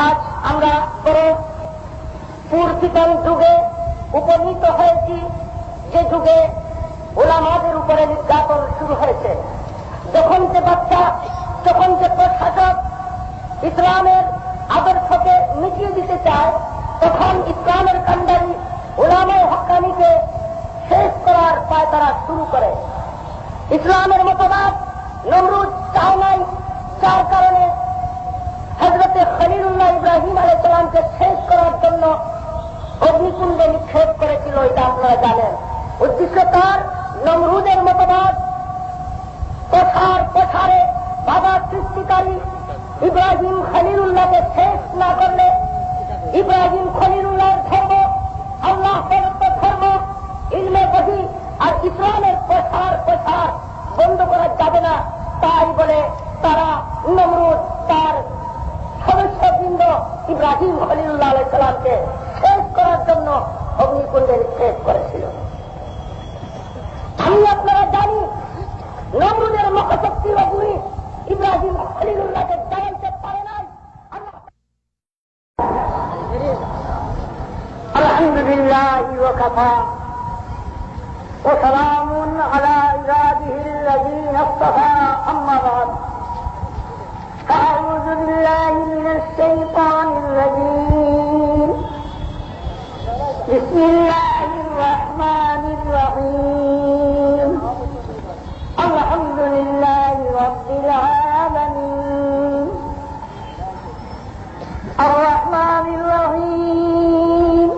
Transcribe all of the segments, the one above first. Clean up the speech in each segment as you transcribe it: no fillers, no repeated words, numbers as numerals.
আজ আমরা বড় পূর্তিকাল যুগে উপনীত হয়েছি, যে যুগে ওলামাদের উপরে নির্যাতন শুরু হয়েছে। যখন যে বাচ্চা, যখন যে প্রশাসক ইসলামের আদর্শকে মিটিয়ে দিতে চায়, তখন ইসলামের কান্ডারি ওলামায়ে হক্কানিকে শেষ করার পায়তারা শুরু করে। ইসলামের মতবাদ নমরুদ চায় নাই, যার কারণে হযরতে খলিলুল্লাহ ইব্রাহিম আলাইহিস সালামকে শেষ করার জন্য অগ্নিকুণ্ডে নিক্ষেপ করেছিল। এটা আপনারা জানেন। উদ্দেশ্য তার নমরুদের মতবাদ প্রসারে বাধা সৃষ্টিকারী ইব্রাহিম খলিলুল্লাহকে শেষ না করলে ইব্রাহিম খলিলুল্লাহর ধর্ম, আল্লাহ প্রদত্ত ধর্ম, ইলমে ওহী আর ইসলামের প্রসার বন্ধ করা যাবে না। তাই বলে তারা নমরুদ তার সদস্যবৃন্দ ইব্রাহিম খলিলুল্লাহ আলাইহিস সালামকে শেষ করার জন্য অগ্নিকুণ্ডে নিক্ষেপ করেছিল। আমি আপনারা জানি নমরুদের মহাশক্তি অগ্নি ইব্রাহিম খলিলুল্লাহকে জ্বালাইতে পারে নাই। আলহামদুলিল্লাহ ওয়া কাফা ওয়া সালামুন আলা ইবাদিহিল্লাযীনা ইসতাফা, আম্মা বা'দ। أعوذ بالله من الشيطان الرجيم. بسم الله الرحمن الرحيم. الحمد لله رب العالمين الرحمن الرحيم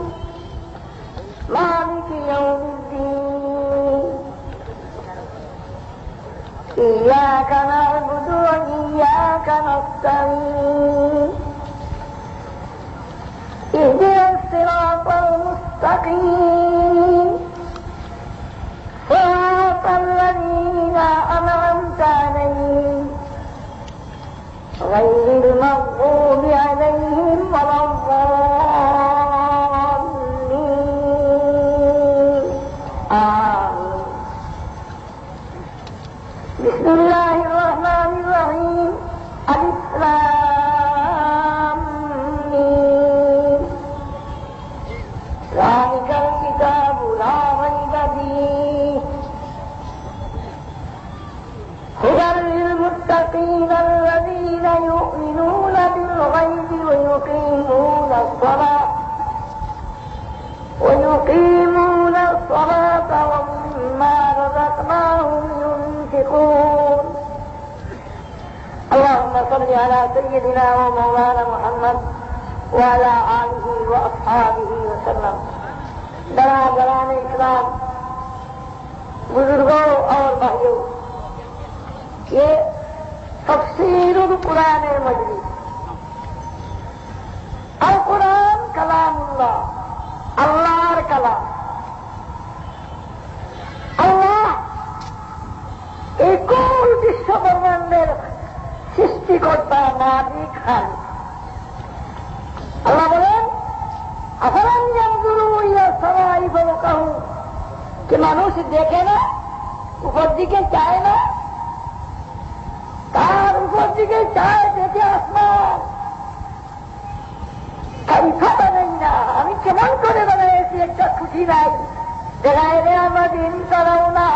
مالك يوم الدين. إياك نعبد وإياك نستعين. اهدنا الصراط المستقيم صراط الذين أنعمت عليهم غير المغضوب عليهم ولا الضالين. آمين. بسم الله الرحمن الرحيم. ألف لام ميم. ذلك الكتاب لا ريب فيه هدى للمتقين الذين يؤمنون بالغيب ويقيمون الصلاة ومما رزقناهم ينفقون. اللهم صل على سيدنا ومولانا محمد وعلى آله وأصحابه وسلم. दरान इस्लाम, बुजुर्गों और भाइयों, ये तफसीरुल कुरान मजलिस। अल कुरान कलामुल्लाह, अल्लाहर कलाम। আল্লাহ এই কুল বিশ্ব ব্রহ্মাণ্ডের সৃষ্টিকর্তা, মালিক, খালিক। আল্লাহ বলেন, আফালাম ইয়ানজুরু ইলা সামাই ফাওকাহুম, যে মানুষ দেখে না, উপর দিকে চায় না, তার উপর দিকে চায়, দেখে আসমান। কাইফা বানাইনা, আমি কেমন করে বানাইছি, একটা খুশি নাই। দেখায় রে আমাদের তারাও না,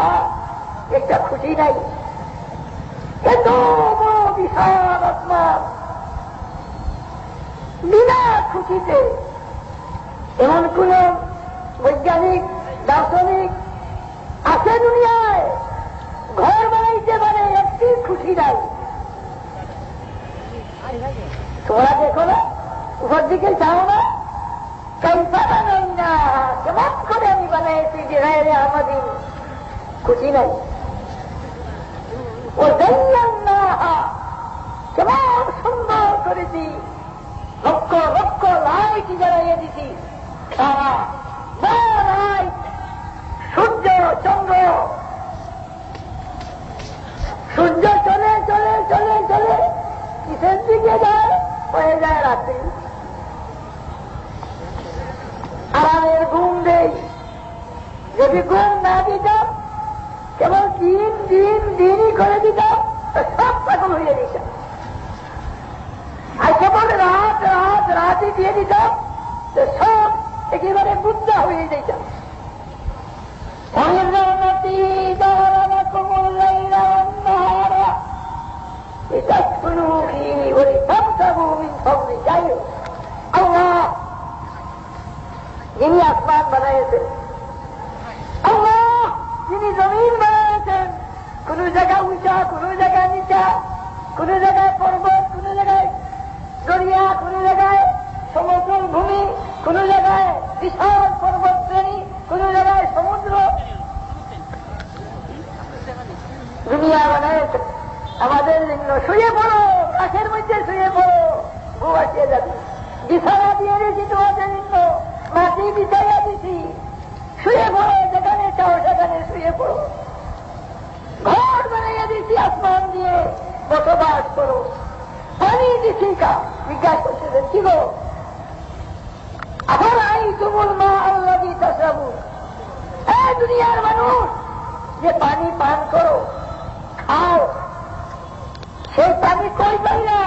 একটা খুশি নাই। এত বড় বিশাল আসমান, বিনা খুশিতে এমন কোন বৈজ্ঞানিক, দার্শনিক আছে দুনিয়ায়? ঘর বানাইতে পারে, একটি খুশি নাই। তোমরা দেখো না, উপর দিকে চাও না, কাইফা বানাই না, কেমন করে আমি বানাইছি, যে আমাদের খুশি নাই। ও না, কেমন সুন্দর করেছি, লক্ষ লক্ষ লাইট জ্বালাইয়ে দিছি, সারা লাইট, সূর্য চন্দ্র, সূর্য চলে চলে চলে চলে কিসের দিকে যায়, হয়ে যায় রাত্রি। আরামের ঘুম দেই, যদি ঘুম না দিতাম, কেবল দিনই করে দিতাম, সব পাগল হয়ে দিতাম। আর কেবল রাত রাত বানাইয়েছেন। আল্লাহ যিনি জমিন বানাইয়েছেন, কোন জায়গায় উঁচা, কোন জায়গায় নিচা, কোন জায়গায় পর্বত, কোন জায়গায় দরিয়া, কোন জায়গায় সমতল ভূমি, কোন জায়গায় বিশাল পর্বত শ্রেণী, কোন জায়গায় সমুদ্র, দুনিয়া বানাইয়েছেন। আমাদের লিঙ্গ শুয়ে পড়ো, কাঠের মধ্যে শুয়ে পড়ো, ঘুম আসিয়ে যাবে। বিছানা দিয়ে দিয়েছি তোমাদের লিঙ্গ, মাটি বিছাইয়া দিছি, শুয়ে পড়ো, যেখানে চাও সেখানে শুয়ে পড়ো। ঘর বানাইয়া দিছি আসমান দিয়ে, বসবাস করো। পানি দিছি কা জিজ্ঞাসা করতেছেন কি গো? আবার আই তুমুল মা আল্লাহ তাসাবু, এই দুনিয়ার মানুষ যে পানি পান করো, খাও, সেই পানি কই পাইলা?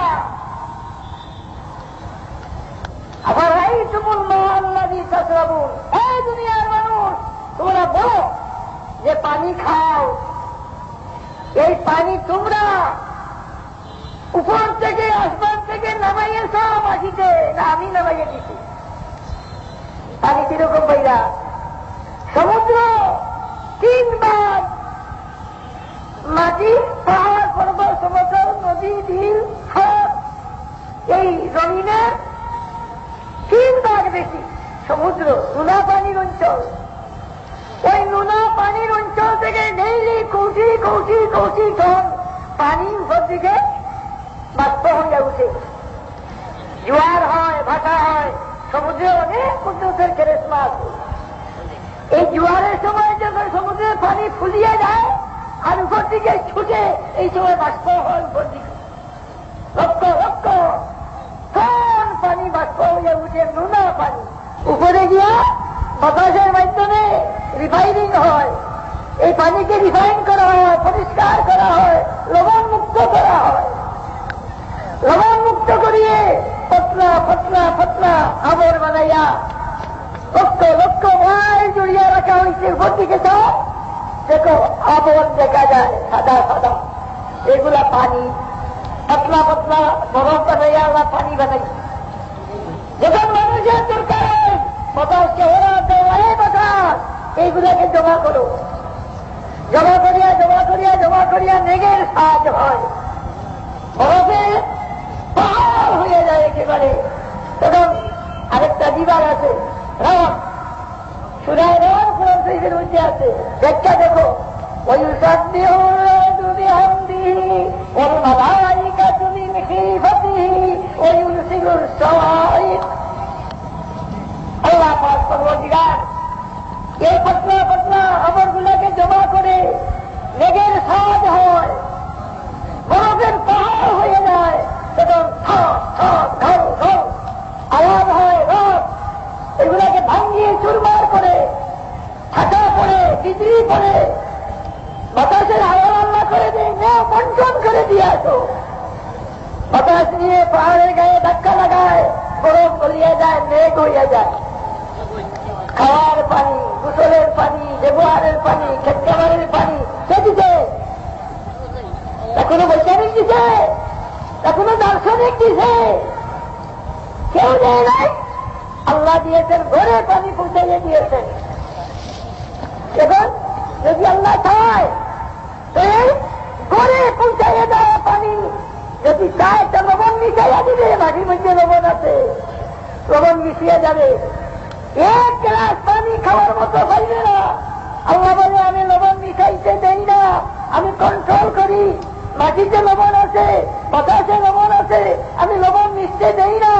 আবার আই তুমুল মা আল্লাহ তাসাবু, এই দুনিয়ার মানুষ তোমরা বলো যে পানি খাও, এই পানি তোমরা উপর থেকে আসমান থেকে নামাইয়েছ মাটিতে, না আমি নামাইয়ে দিছি? পানি কিরকম পাইলা? সমুদ্র 3 ভাগ, মাটি, পাহাড়, পর্বত, সমতল, নদী, ঢিল, সব এই জমিনের 3 ভাগ বেশি সমুদ্র, নোনা পানির অঞ্চল। ওই নোনা পানির অঞ্চল থেকে ডেইলি কোটি কোটি কোটি টন পানি উপর দিকে বাষ্প হইয়া উঠে, জোয়ার হয়, ভাটা হয়। সমুদ্রে অনেক কুদ্দুসের কেরেসমা আছে। এই জোয়ারের সময় যখন সমুদ্রের পানি ফুলিয়ে যায় আর উপর দিকে ছুটে, এই সময় বাষ্প হয় উপর দিকে, লক্ষ লক্ষ টন পানি বাষ্প হইয়া উঠে, নোনা পানি উপরে গিয়া বাতাসের মাধ্যমে রিফাইনিং হয়। এই পানিকে রিফাইন করা হয়, পরিষ্কার করা হয়, লবণ মুক্ত করা হয়। লবণ মুক্ত করিয়ে পতলা পতলা পতলা আবর বানাইয়া লক্ষ লক্ষ মাইল জড়িয়ে রাখা হয়েছে। উপর দিকে তো দেখো আবর দেখা যায় সাদা সাদা, এগুলা পানি। পতলা পতলা বরফ বানাইয়া আমরা পানি বানাই। যখন মানুষের দরকার বাতাসকে ওরা দেওয়াই বাতাস, এইগুলাকে জমা করো, জমা করিয়া জমা করিয়া জমা করিয়া মেঘের সাজ হয়, বরফে পাহাড় হয়ে যায় একেবারে। তখন আরেকটা বিভাগ আছে রব, সুরায় রব কোরআন শরীফের মধ্যে আছে, ব্যাখ্যা দেখো। আল্লাহ পাক পরবর্তীকার এই পতলা পতলা আবর গুলাকে জমা করে মেঘের সাজ হয়, বরফের পাহাড় হয়ে যায়। তখন আওয়াজ হয়, রব এগুলাকে ভাঙিয়ে চুরমার করে, ছাতা পড়ে, বিজলি পড়ে, বাতাসের হাওয়া আল্লাহ করে দেয়, মেঘ বন্টন করে দিয়ে আসো। বাতাস নিয়ে পাহাড়ের গায়ে ধাক্কা লাগায়, বরফ গলিয়ে যায়, মেঘ হইয়া যায়। খাওয়ার পানি, গোসলের পানি, ব্যবহারের পানি, খেতকাবারের পানি কে দিছে? এখনো বৈজ্ঞানিক দিছে, এখনো দার্শনিক দিছে, কেউ দেয় নাই। আল্লাহ দিয়েছেন, ঘরে পানি পৌঁছাইয়ে দিয়েছেন। এখন যদি আল্লাহ চায় তো ঘরে পৌঁছাইয়ে দেওয়া পানি, যদি চায় তো লবণ মিশাইয়া দিবে, মাটির মধ্যে লবণ আছে, লবণ মিশিয়ে যাবে। 1 গ্লাস পানি খাওয়ার মতো পাইবে না। আল্লাহ বলে আমি লবণ মিশাইতে দেই না, আমি কন্ট্রোল করি। মাটিতে লবণ আছে, বাতাসে লবণ আছে, আমি লবণ মিশতে দেই না।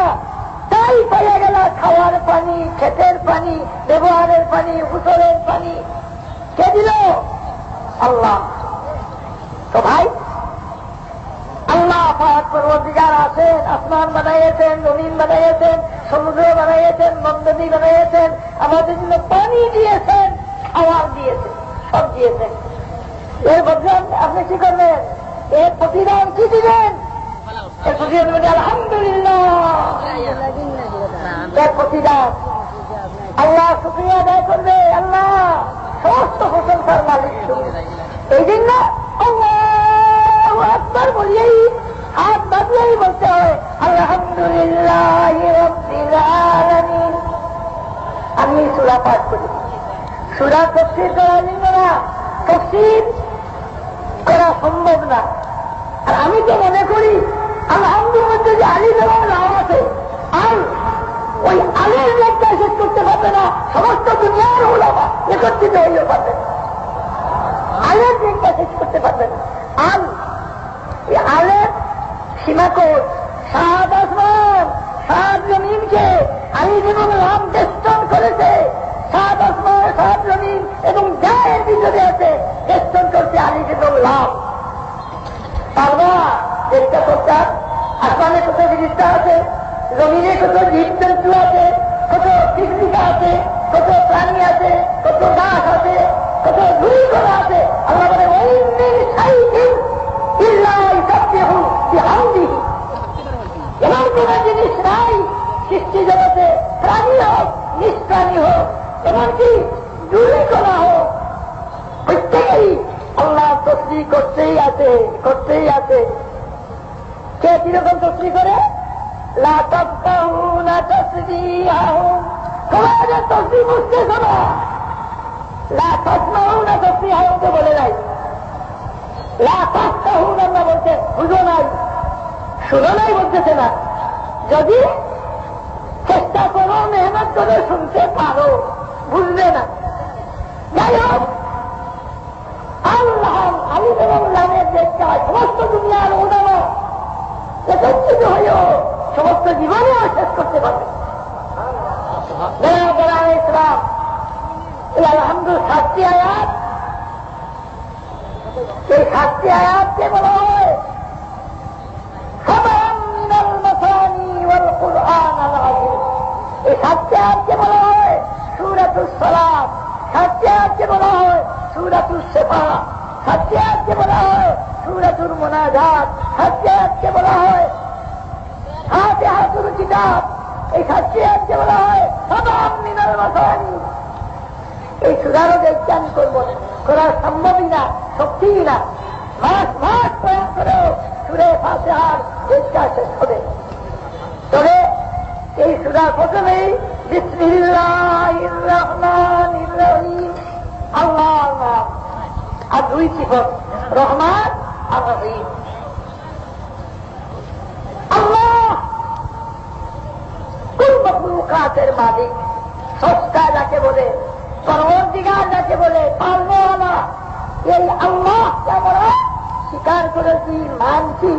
তাই পাইয়া গেল খাওয়ার পানি, ক্ষেতের পানি, ব্যবহারের পানি, গোসলের পানি কে দিল? আল্লাহ। তো ভাই, আল্লাহ পাক পরবর্তীকার আছেন, আসমান বানাইয়েছেন, জমিন বানাইয়েছেন, সমুদ্র বানাইয়েছেন, নদী বানাইয়েছেন, আমাদের জন্য পানি দিয়েছেন, খাওয়ার দিয়েছেন, সব দিয়েছেন। এর বদলে আপনি কি করবেন? এর প্রতিদান কি দিবেন? এর প্রতিদান বলতে আলহামদুলিল্লাহ, এর প্রতিদান আল্লাহ শুকরিয়া আদায় করবে। আল্লাহ সমস্ত প্রশংসার মালিক। এই জন্য আল্লাহু আকবার বলিয়েই, হাত বাঁধিয়েই বলতে হয় আলহামদুলিল্লাহ রাব্বিল আলামিন। আমি সূরা পাঠ করি। সূরা তাফসীর করার জন্য না, তাফসীর করা সম্ভব না। আর আমি তো মনে করি আলহামদুলিল্লাহ মধ্যে যে আলিম এবং লাম আছে, আর ওই আলের লোকটা শেষ করতে পারবে না, সমস্ত দুনিয়ার ওলামা একত্রিত হইলেও পারবে না, আলের দিনটা শেষ করতে পারবে না। আর এই আলের সীমাকোট সাত আসমান সাত জমিনকে আলিম এবং লাম বেষ্টন করেছে। সাত আসমান সাত জমিন এবং যা এর ভিতরে আছে বেষ্টন করছে আলিম এবং লাম। পারবা চেষ্টা করতাম। আসমানে কত জিনিসটা আছে, জমিনে কত জীবজন্তু আছে, কত কৃষিকা আছে, কত প্রাণী আছে, কত গাছ আছে, কত ধুলি করা আছে। আল্লাহ বলে এমন কোন জিনিস নাই সৃষ্টি জগতে, প্রাণী হোক নিষ্প্রাণী হোক এমনকি ধুলি করা হোক, প্রত্যেকেই আল্লাহ তসবিহ করতেই আছে, করতেই আছে। কে কিরকম তসবিহ করে? লা তাফকাহুনা তাসবিহাহুম, তোমাদের তসবিহ বুঝতেছ না। লা তাসমাউনা তাসবিহাহুম তো বলে নাই, লা তাফকাহুনা না বলছে, বুঝো নাই, শুনো নাই বলতেছে না। যদি চেষ্টা করো, মেহনত করে শুনতে পারো, বুঝবে না। যাই হোক, আল্লাহ আলিম এবং লামের দেখতে হয় সমস্ত দুনিয়ার উদাহরণ একত্রিত হয়েও সমস্ত জীবনেও শেষ করতে পারবে। ইসলাম আলহামদুলিল্লাহ 7টি আয়াত, এই 7টি আয়াতকে বলা হয় মিনাল মাসানি ওয়াল কুরআন আল আযীম। এই 7টি আয়াতকে বলা হয় সূরাতুস সালাত, 7টি আয়াতকে বলা হয় সূরাতুস শিফা, 7টি আয়াতকে বলা হয় সূরাতুল মুনাজাত, 7টি আয়াতকে বলা হয় ফাতিহাতুল কিতাব, এই 7টি আয়াতকে বলা হয় সাবাম মিনাল মাসানি। এই সূরারও দেখতে আমি করবো না, করা সম্ভবই না, শক্তিই না। মাস মাস প্রয়াস করেও সূরা ফাতিহার দেখতে শেষ হবে। তবে এই সূরা প্রথমেই বিসমিল্লাহির রহমানির রহিম, আল্লাহর নাম, আর 2 সিফত রহমান আর রহিম। আল্লাহ কুল মখলুকাতের মালিক, স্রষ্টা যাকে বলে, পরওয়ারদিগার যাকে বলে, পালনেওয়ালা, এই আল্লাহকে আমরা স্বীকার করেছি, মানছি।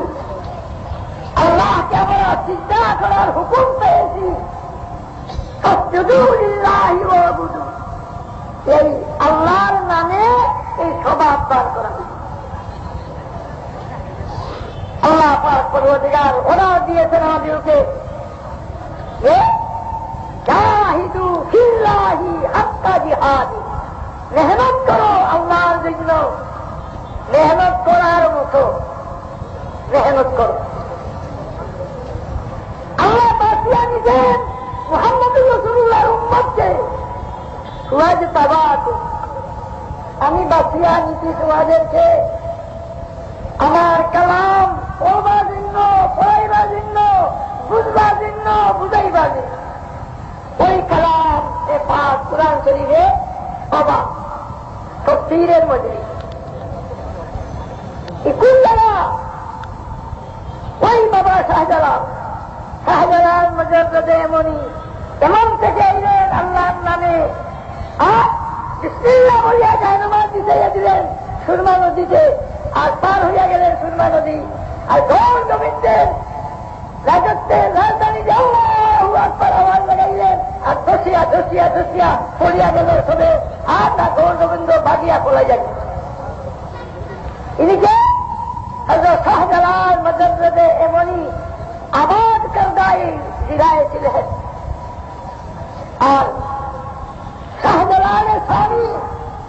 আল্লাহকে আমরা সিজদা করার হুকুম পেয়েছি। ফাসজুদু লিল্লাহি ওয়াবুদু, এই আল্লাহর নামে এই স্বভাব পান করা হয়েছে। আল্লাহ পাক পরওয়ারদিগার ওরা দিয়েছেন আমাদেরকে জাহিদু ফিল্লাহি হাক্কা জিহাদি, মেহনত করো আল্লাহর জন্য, মেহনত করার মতো মেহনত করো। আল্লাহ বাঁচিয়ে নিতেন মুহাম্মদুর রাসূলুল্লাহর উম্মতকে, ওয়াজ তাবাকু, আমি বাঁচিয়ে নিতে তোমাদেরকে আমার কালাম পড়বার জন্য, পড়াইবার জন্য, বুঝবার জন্য, বুঝাইবার জন্য। ওই কালাম এ পাক কুরআন শরীফে বাবা তাফসীরের মজলিস ইকুল জায়গা, ওই বাবা শাহজালাল, শাহজালাল মুজাদ্দিদে এমনি এমন থেকে এলেন আল্লাহর নামে, আর বিসমিল্লাহ বলিয়া জায়নামাজ বিছাইয়া দিলেন সুরমা নদীতে, আর পার হইয়া গেলেন সুরমা নদী, আর গৌর গোবিন্দের রাজত্বের রাজধানীতে আল্লাহু আকবার আওয়াজ লাগাইলেন, আর ধসিয়া ধসিয়া ধসিয়া পড়িয়া গেল সবে, আর না গৌর গোবিন্দ ভাগিয়া পলাইয়া গেল। ইনিকে হযরত শাহজালাল মুজাদ্দিদে এমনি আবাদ করদাই জিরায় ছিলেন। আর শাহজালালের স্বামী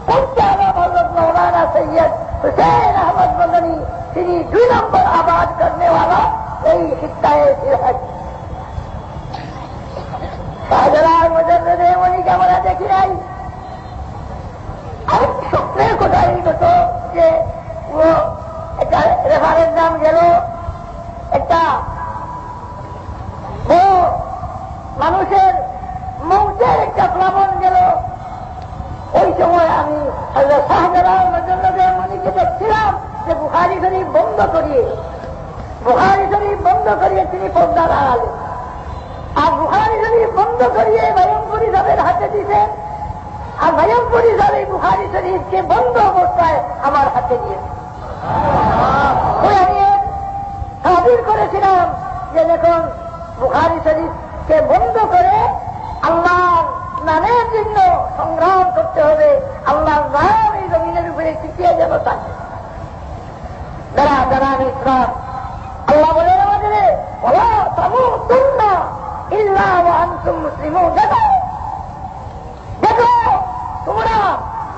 পঞ্চানব হযরত মৌলানা সৈয়দ হুসেন আহমদ মদনী, তিনি 2 নম্বর আবাদ করনেওয়ালা এই খিত্তায় ছিলেন। শাহজালাল মুজাদ্দিদে এমনিকে আমরা দেখি নাই। আর স্বপ্নের কোথায় কত যে ও একটা রেফারেন্ডাম গেল, একটা মানুষের মৌতের একটা প্লাবন গেল, সময় আমি শাহজালাল মজল্লদের মনিকে দেখছিলাম যে বুখারী শরীফ বন্ধ করিয়ে তিনি পর্দার আড়ালে, আর বুখারী শরীফ বন্ধ করিয়ে ভয়ঙ্করী সাহেবের হাতে দিতেন, আর ভয়ঙ্করী সাহেব এই বুখারী শরীফকে বন্ধ অবস্থায় আমার হাতে দিয়েছে। আমি তাবির করেছিলাম যে দেখুন বুখারী শরীফকে বন্ধ করে আল্লাহর নামের জন্য সংগ্রাম করতে হবে, আল্লাহর নাম এই জমিনের উপরে টিকিয়ে যেন থাকে। যারা ইসলাম আল্লাহ বলে আমাদের মুসলিম, দেখো তোমরা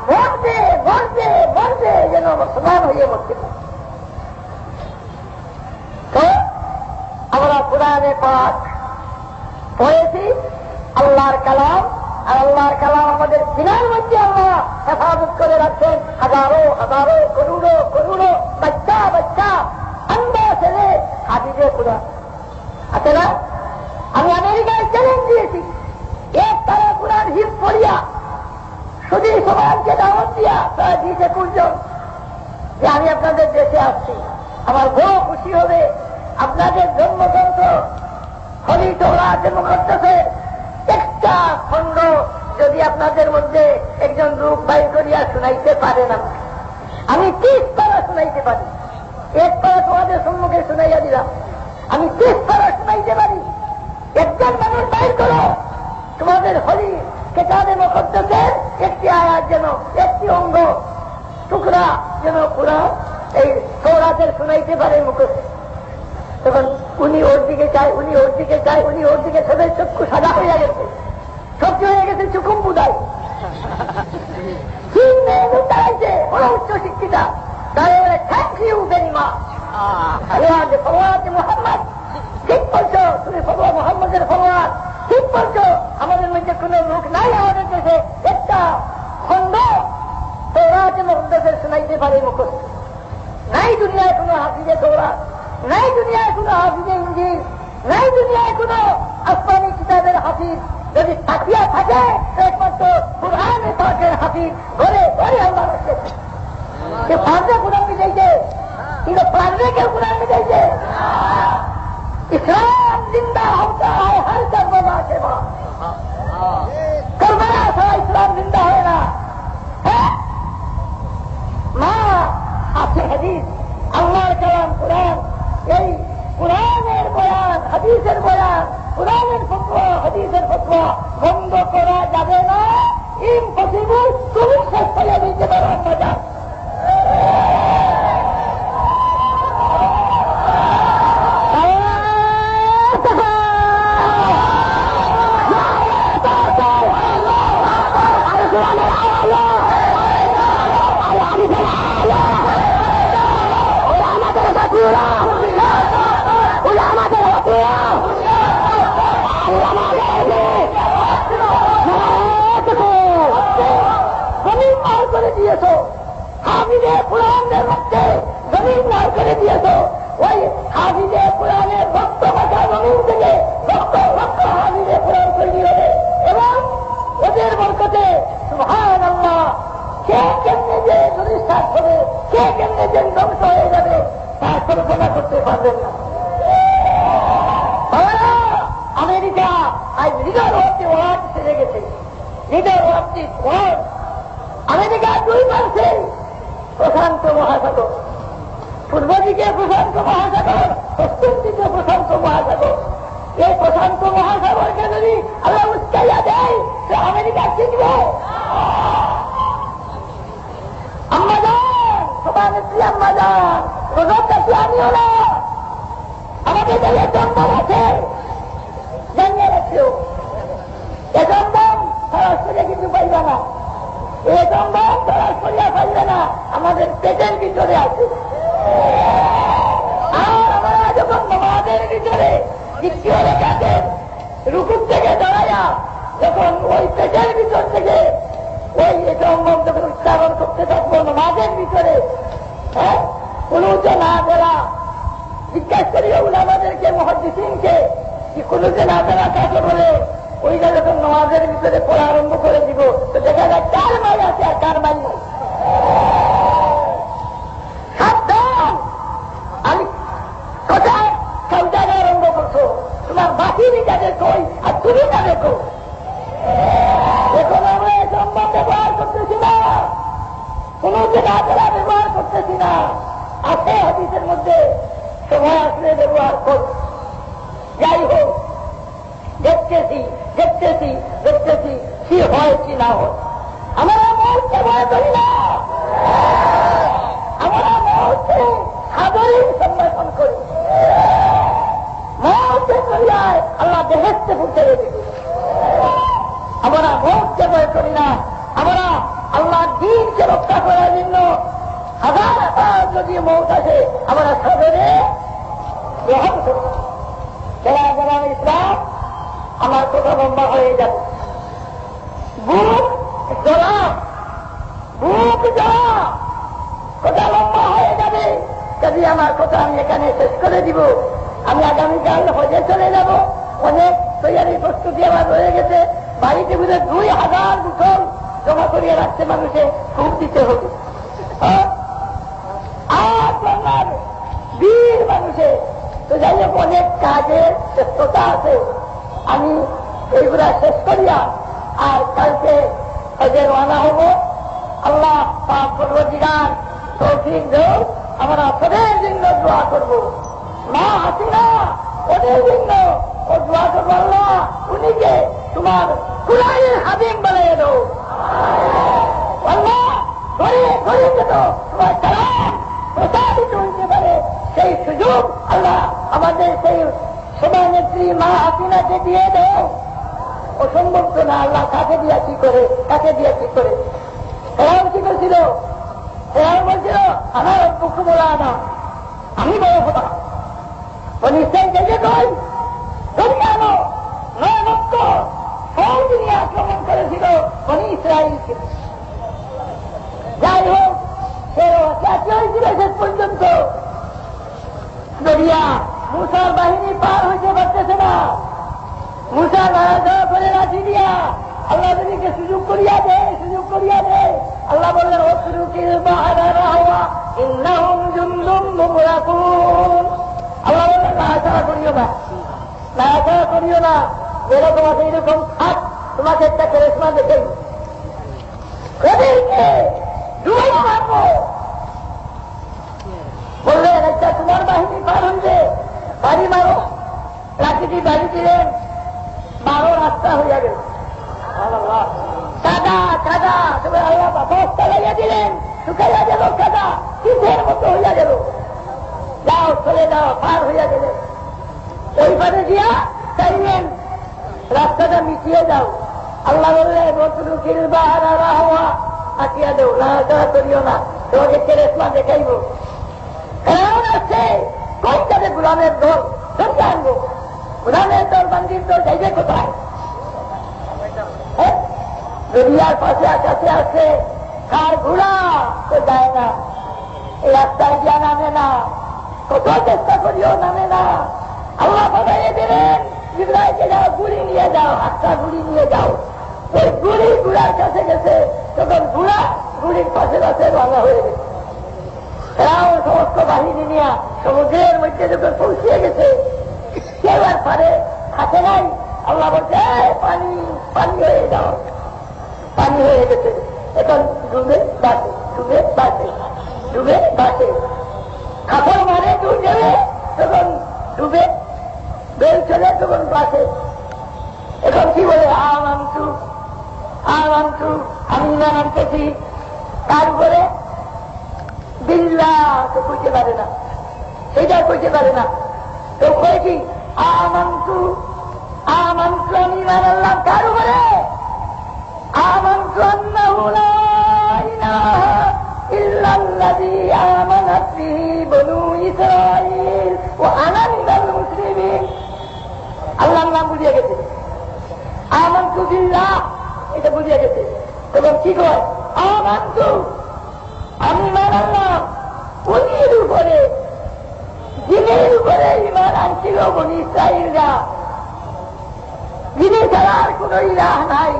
মরবে যেন মুসলমান হয়ে মরতে পারে। তো আমরা কোরআনে পাক পড়েছি, আল্লাহর কালাম, আর আল্লাহর কালাম আমাদের দিনের মধ্যে আল্লাহ হেফাজত করে রাখছেন। হাজারো হাজারো করুড়ো বাচ্চা আন্দা ছেলে হাফিজে কোরআন আছে না। আমি আমেরিকায় চ্যালেঞ্জ দিয়েছি, এক তারা কোরআন হিফ পড়িয়া শুধু সমাজকে দাওয়াত দিয়া তারা 20-21 জন যে আমি আপনাদের দেশে আসছি, আমার বড় খুশি হবে আপনাদের জন্মগ্রন্থ হলি তওরাত মুকদ্দাসের একটা খণ্ড যদি আপনাদের মধ্যে একজন লোক বাইর করিয়া শুনাইতে পারে না, আমি 30 পারা শুনাইতে পারি। এক পারা তোমাদের সম্মুখে শুনাইয়া দিলাম, আমি 30 পারা শুনাইতে পারি। একজন মানুষ বাইর করো তোমাদের হলি কেতাবে মুকদ্দাসের একটি আয়াত যেন, একটি অঙ্গ টুকরা যেন পুরা এই তওরাতের শুনাইতে পারে মুখস্থ। তখন উনি ওর দিকে চায়, উনি ওর দিকে চায়, উনি ওর দিকে সবাই চক্ষু সাদা হয়ে গেছে, সবজি হয়ে গেছে চুকুম বুদাই। দাঁড়াইছে বড় উচ্চ শিক্ষিতা, দাঁড়িয়ে thank you very much Mohammad, ঠিক বলছো তুমি মোহাম্মদের ফলোয়ার, ঠিক বলছো আমাদের মধ্যে কোন লোক নাই আমাদের দেশে একটা খন্ড তওরাত মুকদ্দাসের শুনাইতে পারে মুখস্থ নাই। দুনিয়ায় কোন হাফিজে তওরাত নাই, দুনিয়ায় কোন হাফিজে ইনজিল নাই, দুনিয়ায় কোন আসমানি কিতাবের হাফিজ যদি তাকিয়া থাকে একমাত্র কুরআনে পাকের হাফিজ ঘরে ঘরে আল্লাহ রাখছে। সে পারবে কুরআন মিটাইছে, কিন্তু পারবে কেউ কুরআন মিটাইছে? ইসলাম জিন্দা होता है हर कर्बला के बाद, कर्बला ছাড়া ইসলাম জিন্দা হয় না। মা আছে হাদিস, আল্লাহর কালাম কোরআন, এই কোরআনের বয়ান, হাদিসের বয়ান, কোরআনের ফতোয়া, হাদিসের ফতোয়া বন্ধ করা যাবে না, ইম্পসিবল। তুমি শেষ করে দিতে পারো মজা। জমিন মার করে দিয়েছ, হাফিজে কোরআনের রক্তে জমিন মার করে দিয়েছ। ওই হাফিজে কোরআনের রক্ত মাখা জমিন থেকে রক্ত হাফিজে কোরআন তৈরি হবে, এবং ওদের বরকতে সুবহানাল্লাহ কে কেমনে যে প্রতিষ্ঠা হবে, কে কেমনে যে ধ্বংস হয়ে যাবে তার কল্পনা করতে পারবেন না। আমেরিকা আজ লিডার অফ ওয়ার্ল্ড সেরে গেছে, leader of the world. America 2% প্রশান্ত মহাসাগর, পূর্ব দিকে প্রশান্ত মহাসাগর, পশ্চিম দিকে প্রশান্ত মহাসাগর। এই প্রশান্ত মহাসাগরকে যদি আল্লাহ উচ্চাইয়া দেয় সে আমেরিকা জিতবে। আম্মা যান, সভানেত্রী আম্মা যান, রোজা কাছে আমিও না, আমাদের দেশে জন্ম আছে, জানিয়ে রাখিও। এ জন্ম সরাসরি কিছু পাইবে না, এ জন্ম সরাসরি পাইবে না, আমাদের পেটের ভিতরে আছে। আর আমরা যখন নামাজের ভিতরে দ্বিতীয় রেখাতের রুকুর থেকে দাঁড়াইয়া যখন ওই পেটের ভিতর থেকে ওই জন্ম যখন উচ্চারণ করতে থাকবো নামাজের ভিতরে, হ্যাঁ কোন না বলা, জিজ্ঞাসা করিও আমাদেরকে মহাদ্দিসিনকে কি কোন না বলা কাকে বলে, ওইটা যখন নামাজের ভিতরে পড়া আরম্ভ করে দিব তো দেখা যায় 4 মাইল আছে আর 4 মাইল নেই। সাবধান, আমি কোথায় সৌদানে আরম্ভ করছো, তোমার বাকিরই যাবে কই আর তুমি যাবে কই। এখন আমরা এই সম্মান ব্যবহার করতেছি না, কোন জায়গা ব্যবহার করতেছি না। আছে হাদিসের মধ্যে, সময় আসলে ব্যবহার কর। যাই হোক, দেখতেছি দেখতেছি দেখতেছি কি হয় কি না হয়। আমরা মৌতকে ভয় করি না, আমরা মৌতকে সাদরে সম্ভাষণ করি। মৌতকে করিয়ায় আল্লাহ বেহেশতে পৌঁছে দেবে। আমরা মৌতকে ভয় করি না, আমরা আল্লাহ দ্বীনকে রক্ষা করার জন্য হাজার হাজার যদি মৌত আসে আমরা সাদরে গ্রহণ করি। যারা যারা ইসলাম, আমার কথা লম্বা হয়ে যাবে, বুক জ্বলা কথা লম্বা হয়ে যাবে। যদি আমার কথা আমি এখানে শেষ করে দিব, আমি আগামীকাল হজে চলে যাব। অনেক তৈরি প্রস্তুতি আমার রয়ে গেছে। বাড়িতে বুঝে 2000 বোতল জমা করিয়ে রাখছে, মানুষে খুব দিতে হবে। আর বাংলার বীর মানুষে তো যাই হোক অনেক কাজের ব্যস্ততা আছে। আমি এইগুলা শেষ করিয়া আর কালকে হজে রওনা হব। আল্লাহ পাক পরবর্তীকার তৌফিক দেও। আমরা সবের জন্য দোয়া করবো। মা হাসিনা ওদের জন্য ও দোয়া করবো, আল্লাহ উনিকে তোমার কুরআনের হাবিব বানিয়ে দাও। আল্লাহ ঘরে ঘরে যেত তোমার কালাম প্রচারিত হইতে পারে, সেই সুযোগ আল্লাহ আমাদের সেই সভানেত্রী মা হাসিনাকে দিয়ে দাও। অসম্ভব তো না, আল্লাহ কাকে দিয়া কি করে, কাকে দিয়া কি করে। এরাও কি করছিল, এরাও বলছিল আমার পক্ষে বলা না, আমি বড় হবা। নিশ্চয় দেখে কই আনো 9 লক্ষ সব নিয়ে আক্রমণ করেছিল বনি ইসরায়েলকে। যাই হোক, সে হয়েছিল শেষ পর্যন্ত। দরিয়া মুসার বাহিনী পার হইতে পারতেছে না। মুসা নাড়াচাড়া করে রাখি দিয়া আল্লাহ নবীকে সুযোগ করিয়া দেয়, সুযোগ করিয়া দেয়। আল্লাহ বললেন আল্লাহ বললেন নাড়াচাড়া করিও না, নাড়াচাড়া করিও না। যেরকম আছে এরকম থাক, তোমাকে একটা কেরেসমা দেখেই ওদেরকে ডুবাই মারবো। বললেন একটা তোমার বাহিনী পার হইবে, বাড়ি মারো। রাখিটি বাড়ি দিলেন, 12 রাস্তা হইয়া গেল। কাদা কাদা তবে আল্লাহ বস্তা লাইয়া দিলেন, শুকাইয়া গেল কাদা, শীতের মতো হইয়া গেল। যাও চলে যাও, পার হইয়া গেলেন। ওইখানে গিয়া চাইলেন রাস্তাটা মিটিয়ে যাও। আল্লাহ বললেন হওয়া আঁকিয়া দেও, নাড়াচাড়া করিও না, তোমাকে কেরেসমা দেখাইব। কেমন আছে কয়েকটাতে গুলামের দল সঙ্গে আনবো। গুলামের দল বান্দির দল যাইবে কোথায়? দরিয়ার পাশে আকাশে আছে, কার ঘোড়া তো যায় না, এই রাস্তায় গিয়া নামে না, কত চেষ্টা করিও নামে না। আল্লাহ বাবাইয়ে দিলেন জিবরাইলকে যাও, গুড়ি নিয়ে যাও, একটা গুড়ি নিয়ে যাও। ওই গুড়ি গুড়ার কাছে গেছে, তখন গুড়া গুড়ির পাশে পাশে ভাঙা হয়ে গেছে। এরাও সমস্ত বাহিনী নিয়ে সমুদ্রের মধ্যে যখন পৌঁছিয়ে গেছে, কেউ আর পারে থাকে নাই। আল্লাহ বলছে পানি পানি হয়ে যাও, পানি হয়ে গেছে। এখন ডুবে বাঁচে, ডুবে বাঁচে, ডুবে বাঁচে। কাপড় মারে ডুব যাবে, তখন ডুবে বেল চলে, তখন বাঁচে। এখন কি বলে আমান্তু আমান্তু, আমি ইমান আনতেছি। তার উপরে বিল্লাহ তো কইতে পারে না, সেটা কইতে পারে না। তো কয়ে কি আমান্তু আমান্তু, আমি ইমান আনলাম কার উপরে? আমান্তু আন্নাহু লা ইলাহা ইল্লাল্লাযী আমানাত বিহি বনু ইসরাঈল ওয়া আনা মিনাল মুসলিমিন। আল্লাহর নাম বুঝিয়ে গেছে, আমান্তু বিল্লাহ, এটা বুঝিয়ে গেছে। তখন কি কয় আমান্তু, আমি ইমান আনলাম উনির উপরে, যিনির উপরে ইমান আনছিল বনি ইসরাঈলরা, যিনি ছাড়া আর কোন ইলাহ নাই।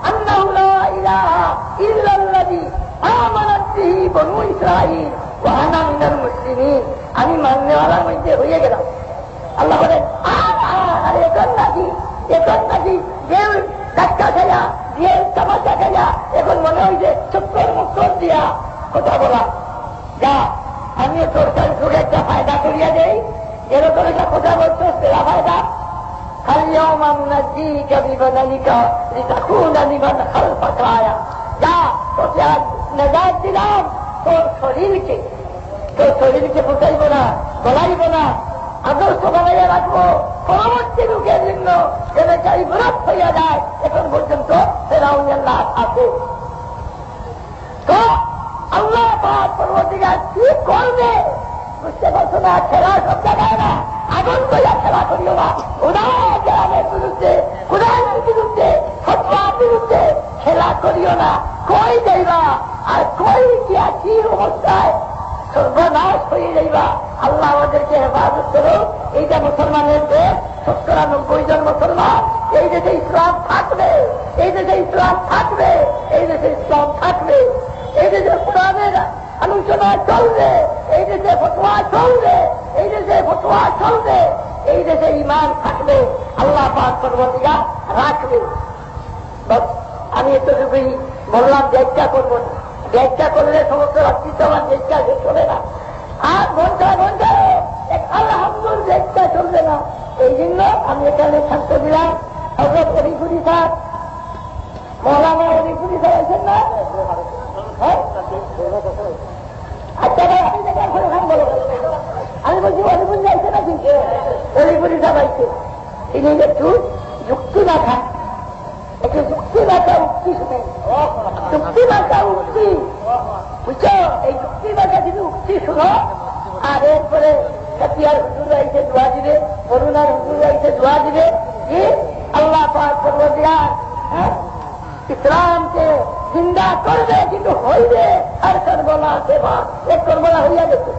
আন্নাহু লা ইলাহা ইল্লাল্লাযী আমানাত বিহি বনু ইসরাঈল ওয়া আনা মিনাল মুসলিমিন। আমি মাননেওয়ালার মধ্যে হয়ে গেলাম। আল্লাহ বলেন আরে এখন নাকি যে ধাক্কা খাইয়া যে তামাশা খাইয়া এখন মনে হয় যে চক্কর মুক্কর দিয়া কথা বলা যা আমি তোর কাছে একটা ফায়দা করিয়া দেই। এরকম একটা কথা বলছো সেরা ফায়দা اليوم ننجيك ببدنك لتكون لمن خلفك آية। যা তোকে আজ নাজাত দিলাম তোর শরীরকে বুঝাইব না, বলাইব না, আদর্শ বানাইয়া রাখবো পরবর্তী লোকের জন্য যেন চাই বিরত হইয়া যায়। এখন পর্যন্ত ফেরাউনের লাশ আছে। তো আল্লাহ পাক পরবর্তীকার কি করবে বুঝতে পারছো না। খেলা সব জায়গায় না, আগুন কইয়া খেলা করিও না। উদাহরণের বিরুদ্ধে, কুরআনের বিরুদ্ধে, ফতোয়ার বিরুদ্ধে খেলা করিও না। কই যাইবা আর কই গিয়া কি অবস্থায় সর্বনাশ হয়ে যাইবা। আল্লাহ আমাদেরকে হেফাজত করো। এইটা মুসলমানের দেশ, ৯৭ জন মুসলমান। এই দেশে ইসলাম থাকবে, এই দেশে ইসলাম থাকবে, এই দেশে ইসলাম থাকবে। এই দেশে কোরআনের আলোচনা চলবে, এই দেশে ফতোয়া চলবে, এই দেশে ফতোয়া চলবে, এই দেশে ঈমান থাকবে। আল্লাহ পাক পরবর্তীকার রাখবে। আমি এতটুকুই বললাম। ব্যাখ্যা করবো না, ব্যাখ্যা করলে সমস্ত রাত্রিতে আমার ব্যাখ্যা শেষ হবে না। আর ঘন্টা আলহামদুল ব্যাখ্যা চলবে না। এই জন্য আমি এখানে শান্ত দিলাম। হযরত অলিপুরি সাহেব, মৌলানা অলিপুরি সাহেব আছেন না? আচ্ছা ভাই আপনি বলো, আমি বলছি অলিপুরি যাইছে নাকি? অলিপুরি সাহেব আইছে। তিনি একটু যুক্তি না খান, একটু যুক্তি মাথা উক্তি শুনেন। যুক্তি মাথা উক্তি বুঝছো? এই যুক্তি মাথা যদি উক্তি শুনো আর এরপরে কাতিয়ার হুজুর আইসে দোয়া দিবে, করুণার হুজুর আইসে দোয়া দিবে কি আল্লাহ পাক পরওয়ারদিগার ইসলামকে জিন্দা করবে, কিন্তু হইবে আর করবলা সেবা। এক করবলা হইয়া গেছে,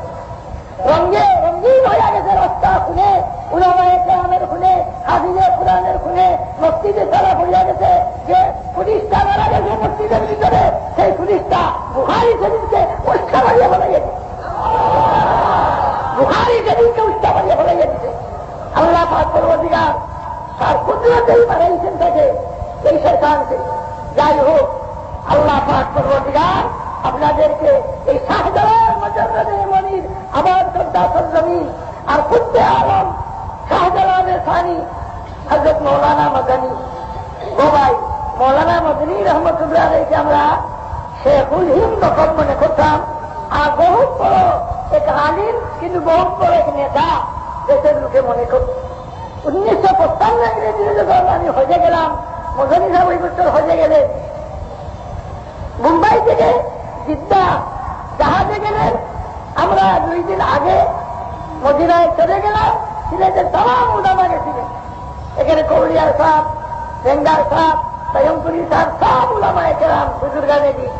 রঙিন হইয়া গেছে। রাস্তা খুনে, উলামায়ে কেরামের খুনে, হাফিজে কুরআনের খুনে, মসজিদে তালা হইয়া গেছে। যে পুলিশটা মারা গেছে মসজিদের ভিতরে, সেই পুলিশটা বুখারী শরীফকে উস্কা মারিয়া বলাইয়া দিচ্ছে, বুখারী শরীফকে উস্কা মারিয়া বলাইয়া দিচ্ছে। আল্লাহ পাক পরওয়ারদিগার তার কুদরতেই বানাইছেন তাকে, এই শয়তানকে। যাই হোক, আল্লাহ পাক পরওয়ারদিগার আপনাদেরকে এই শাহজালাল মুজাররদে মনির আবার জমিন আর কুদ্দে আলম শাহজালালের সানি হযরত মৌলানা মাদানী, ও ভাই মৌলানা মাদানী রহমতুল্লাহ আলাইহি আমরা শেখুল হিন্দ রকম মনে করতাম। আর বহুত বড় এক আলিম, কিন্তু বহুত বড় এক নেতা দেশের লোকে মনে করত। 1955 ইংরেজিতে যখন আমি হজে গেলাম, মাদানী সাহেব ওই বছর হজে গেলেন। মুম্বাই থেকে জিদ্দা জাহাজে গেলেন। আমরা 2 দিন আগে মদিনায় চলে গেলাম। সিলেটের তাম উলামা গেছিলেন। এখানে কৌলিয়ার সাহেব, বেঙ্গার সাহেব, তয়মপুরি সাহেব, সব উলামায়ে কেরাম বুজুর্গানে দিন।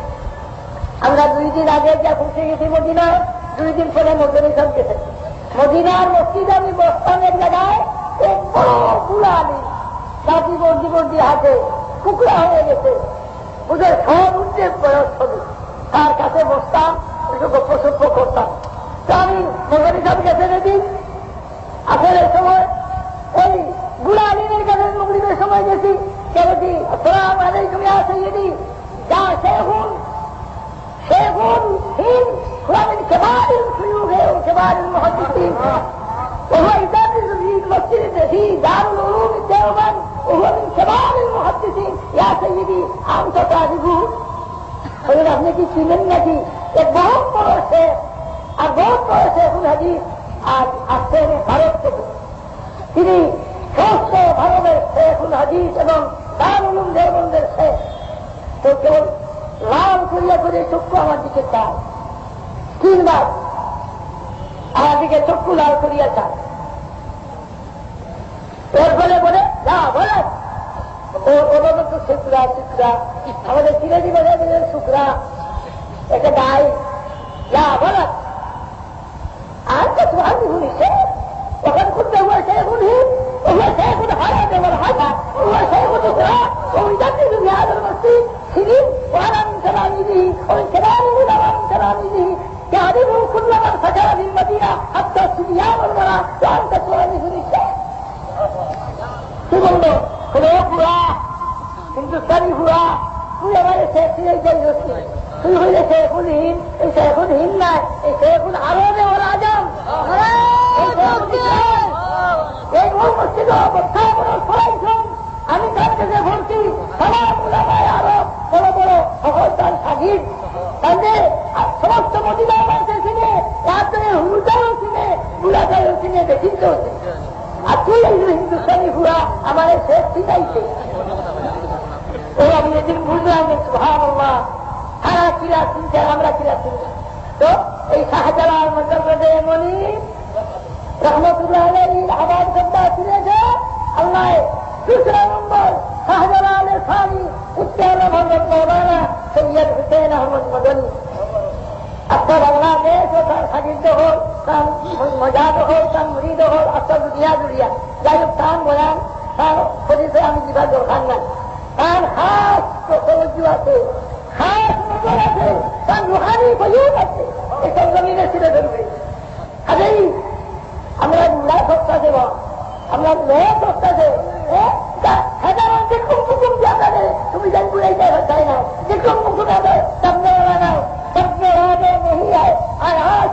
আমরা 2 দিন আগে যা পৌঁছে গেছি মদিনায়, 2 দিন পরে মদিনা সব গেছে। মদিনার মসজিদ আমি বস্তানের জায়গায় এক বড় পুরানি জাতি বর্দি হাতে টুকরা হয়ে গেছে। বুঝে সব উঠতে বয়স ছবি, তার কাছে বসতাম, একটু গপ্প করতাম। তো আমি মদিনা সব গেছে দিন আসলে সময় ওই বুড়া আলিমের কাছে মগরিবের সময় গেছি। গেছি আসসালামু আলাইকুম ইয়া সাইয়্যিদি যা শেখুন হিন কুরআনের কিবারিল শুয়ুখ ও কিবারিল মুহাদ্দিসিন وهو يدرس في المسجد في دار العلوم الديوبند وهو من كبار المحدثين يا سيدي أنت تعرفه বলেন আপনি কি চিনেন নাকি? এক বহুত বড় শেখ আর বহুত বড় শেখুল হাদিস আজ আসছেন ভারত থেকে। তিনি সমস্ত ভারতের শেখুল হাদিস এবং দারুল উলুম দেওবন্দের শেখ। তো কেবল লাল করিয়া করে চক্ষু আমার দিকে চায়, 3 বার আমার দিকে চক্ষু লাল করিয়া চায়। এর ফলে বলে যা বলে ওদের তো শুক্রা আমাদের সিরাজি বাজারের শুক্রা একটা গাই যা বলে। আর তো আমি শুনি সে ওখানে খুঁজতে হুয়া শেখুল হিন্দ হুয়া শেখুল হারাম الحاجة والحاجة هو شيخ الإسراء ويجدد في هذا المسجد سنين وأنا من تلاميذه ومن كلامه لما من تلاميذه يعرفه كل من سكن في المدينة حتى الصبيان والمرأة وأنت تلاميذ الشيخ بولو পুরা হিন্দুস্তানি পুরা তুই আমার শেখে যাই হচ্ছে তুই হইলে শেখুলহীন এই শেখুলহীন নাই এই শেখুল আরবে ওর আজম এই মূল মসজিদ অবস্থায় বড় সরাইছেন আমি তার কাছে ভর্তি সালাম উলামায়ে আরব বড় বড় সকলতার সাগিদ তাহলে সমস্ত মদিনা মানুষের কিনে রাত্রে হুলুদারও কিনে বুড়াদারও কিনে দেখিত হচ্ছে আর তুই এই হিন্দুস্তানি পুরা আমার শেখ শিখাইছে এই আমি এদিন বুঝলাম সুবহানাল্লাহ সারা কিরা চিনছেন আমরা কিরা চিনি তো এই শাহজালাল মজরুদে মনি রহমতুল্লাহ আলাইহি আবাদ করতে ছিলেছে আল্লাহ दूसरा नंबर शाहजलाल सानी उत्तर मोहम्मद मौलाना सैयद हुसैन अहमद मदनी अक्सर बांग्लादेश और साजिद हो मजाद हो मुरीद हो अक्सर दुनिया दुनिया जाए खान बयान खान खुद से हम जीवा जो खान ना खान खास तो तवज्जो आते खास नजर आते खान रूहानी बयून आते इस जमीन सिरे धरबे अरे আমরা বুড়া সত্তা দেব আমরা মেয়ে সত্তা দেব সাধারণ যে কুমকুম জানালে তুমি জান বুড়াই যাই না যে কুমকুম আদে সামনে লাগাও সামনে আদে নেই আয় আর আজ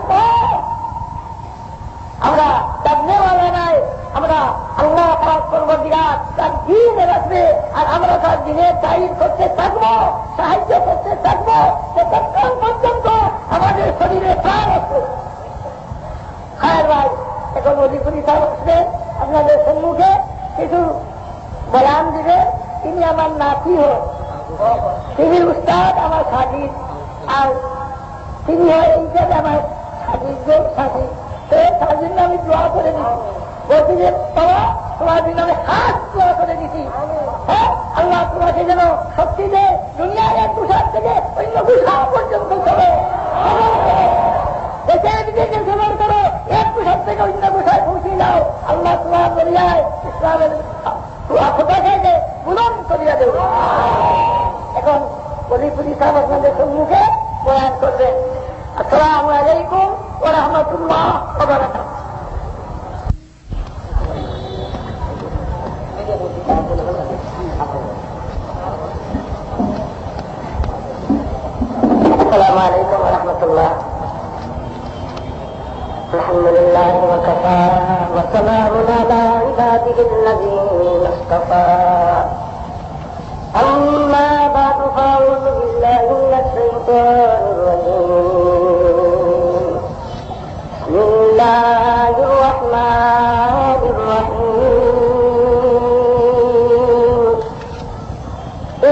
আমরা সামনে ওয়ালা নাই আমরা আল্লাহ পাক পরবর্তীকার তার দিন রাখবে আর আমরা তার দিনের তাইদ করতে থাকবো সাহায্য করতে থাকবো ততক্ষণ পর্যন্ত আমাদের শরীরে প্রাণ আছে খায়ের ভাই এখন অধিপতি সাহেব আসবেন আপনাদের সম্মুখে কিছু বয়ান দিবে তিনি আমার নাতি হন তিনি উস্তাদ আমার সাজিদ আর তিনি হয় এই হিসাবে আমার সাজিদ তো সাজিদ আমি দোয়া করে দিচ্ছি বলছি যে বাবা তোমার দিন আমি হাত দোয়া করে দিচ্ছি হ্যাঁ আল্লাহ তোমাকে যেন শক্তি দেয় দুনিয়ার এক তুষার থেকে অন্য তুষার পর্যন্ত চলে দেশে বিদেশে ভ্রমণ করো এক পোশাক থেকে অন্য পোশাক পৌঁছে যাও আল্লাহ তোমার দরিয়ায় ইসলামের খোদাকে বুলন্দ করিয়া দেব এখন অধিপতি সাহেব আপনাদের সম্মুখে বয়ান করবেন আসসালামু আলাইকুম ওয়া রাহমাতুল্লাহ ওয়া বারাকাতুহু আসসালামু আলাইকুম ওয়া রাহমাতুল্লাহ الحمد لله وكفى وسلام على عباده الذين اصطفى أما بعد فأعوذ بالله من الشيطان الرجيم بسم الله الرحمن الرحيم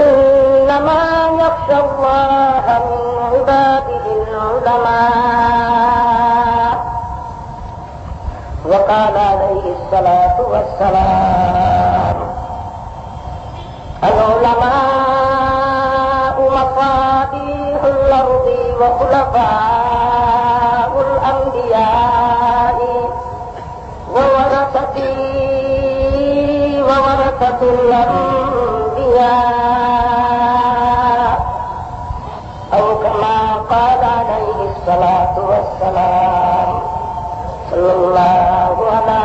إنما يخشى الله من عباده العلماء وقال عليه الصلاة والسلام العلماء مصابيح الأرض وخلفاء الأنبياء وورثة الأنبياء أو كما قال عليه الصلاة والسلام صلى الله على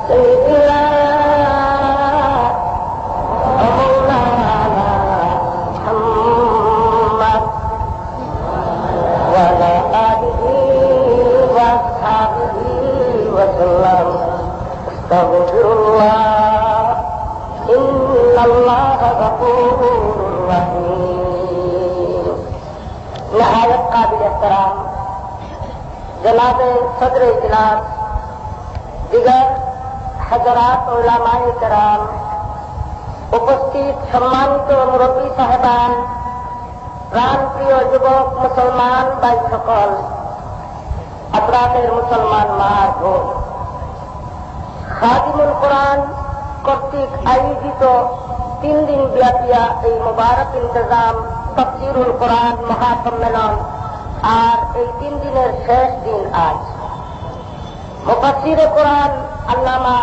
سيدنا ومولانا محمد وعلى آله وأصحابه وسلم استغفر الله إن الله غفور رحيم نهاية قابل احترام जनाब सदर इजलास दिगर हजरात उलमाए कराम उपस्थित सम्मानित मुरब्बी साहेबान प्राणप्रिय যুবক মুসলমান ভাই সকল আপনাদের মুসলমান মা বোন খাদিমুল কোরআন কর্তৃক আয়োজিত 3 দিন ব্যাপী এই মুবারক ইন্তজাম তাফসীরুল কোরআন মহাসম্মেলন আর এই 3 দিনের শেষ দিন আজ মুফাসসিরে কোরআন আল্লামা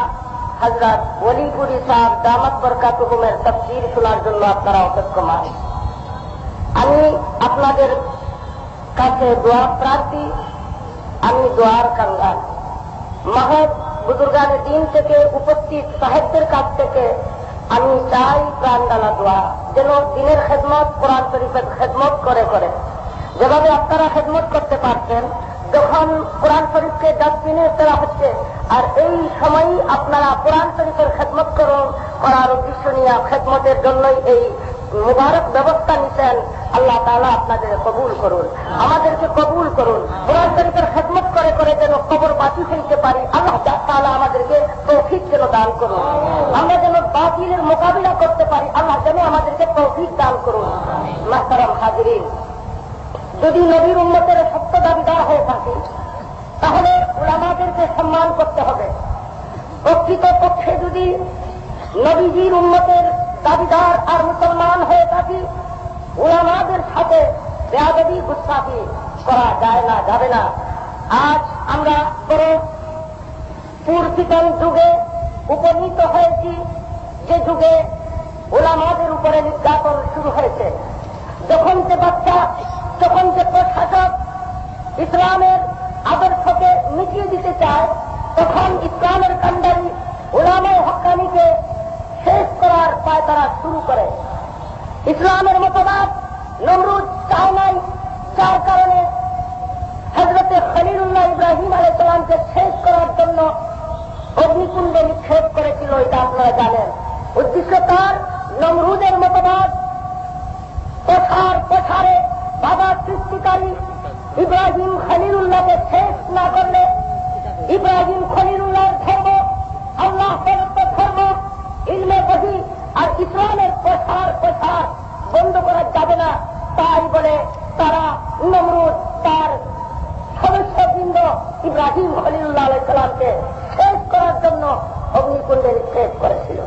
হযরত ওলিপুরি সাহেব দামাত বরকাতুহুমের তাফসীর শোনার জন্য আপনারা অপেক্ষমান। আমি আপনাদের কাছে দোয়া প্রার্থী, আমি দোয়ার কাঙ্গাল। মহৎ বুজুর্গানে দিন থেকে উপস্থিত সাহেবদের কাছ থেকে আমি চাই প্রাণ ডালা দোয়া, যেন দিনের খেদমত, কোরআন শরীফের খেদমত করে করে যেভাবে আপনারা খেদমত করতে পারছেন, যখন কোরআন শরীফকে ডাস্টবিনে ফেলা হচ্ছে, আর এই সময়ই আপনারা কোরআন শরীফের খেদমত করার উদ্দেশ্য নিয়ে খেদমতের জন্যই এই মুবারক ব্যবস্থা নিচ্ছেন। আল্লাহ তাআলা আপনাদের কবুল করুন, আমাদেরকে কবুল করুন। কোরআন শরীফের খেদমত করে করে যেন কবর বাতি হইতে পারি, আল্লাহ তাআলা আমাদেরকে তৌফিক যেন দান করুন। আমরা যেন বাতিলের মোকাবিলা করতে পারি, আল্লাহ যেন আমাদেরকে তৌফিক দান করুন। মুহতারাম হাজিরিন, যদি নবীর উম্মতের সত্য দাবিদার হয়ে থাকি, তাহলে উলামাদেরকে সম্মান করতে হবে। প্রকৃত পক্ষে যদি নবীজির উম্মতের দাবিদার আর মুসলমান হয়ে থাকি, উলামাদের সাথে বেয়াদবি গুস্তাখি করা যায় না, যাবে না। আজ আমরা বড় পূর্তিকাল যুগে উপনীত হয়েছি, যে যুগে উলামাদের উপরে নির্যাতন শুরু হয়েছে। যখন যে বাচ্চা, যখন যে প্রশাসক ইসলামের আদর্শকে মিটিয়ে দিতে চায়, তখন ইসলামের কান্ডারি উলামায়ে হক্কানিকে শেষ করার পায়তারা শুরু করে। ইসলামের মতবাদ নমরুদ চায় নাই, যার কারণে হযরতে খলিলুল্লাহ ইব্রাহিম আলাইহিস সালামকে শেষ করার জন্য অগ্নিকুণ্ডে নিক্ষেপ করেছিল, এটা আপনারা জানেন। উদ্দেশ্য তার নমরুদের মতবাদ প্রসারে বাবা সৃষ্টিকারী ইব্রাহিম খলিলুল্লাহকে শেষ না করলে, ইব্রাহিম খলিলুল্লাহর ধর্ম আল্লাহ প্রদত্ত ধর্ম ইলমে ওহী আর ইসলামের প্রসার বন্ধ করা যাবে না। তাই বলে তারা নমরুদ তার সদস্যবৃন্দ ইব্রাহিম খলিলুল্লাহ আলাইহিস সালামকে শেষ করার জন্য অগ্নিকুণ্ডে নিক্ষেপ করেছিল।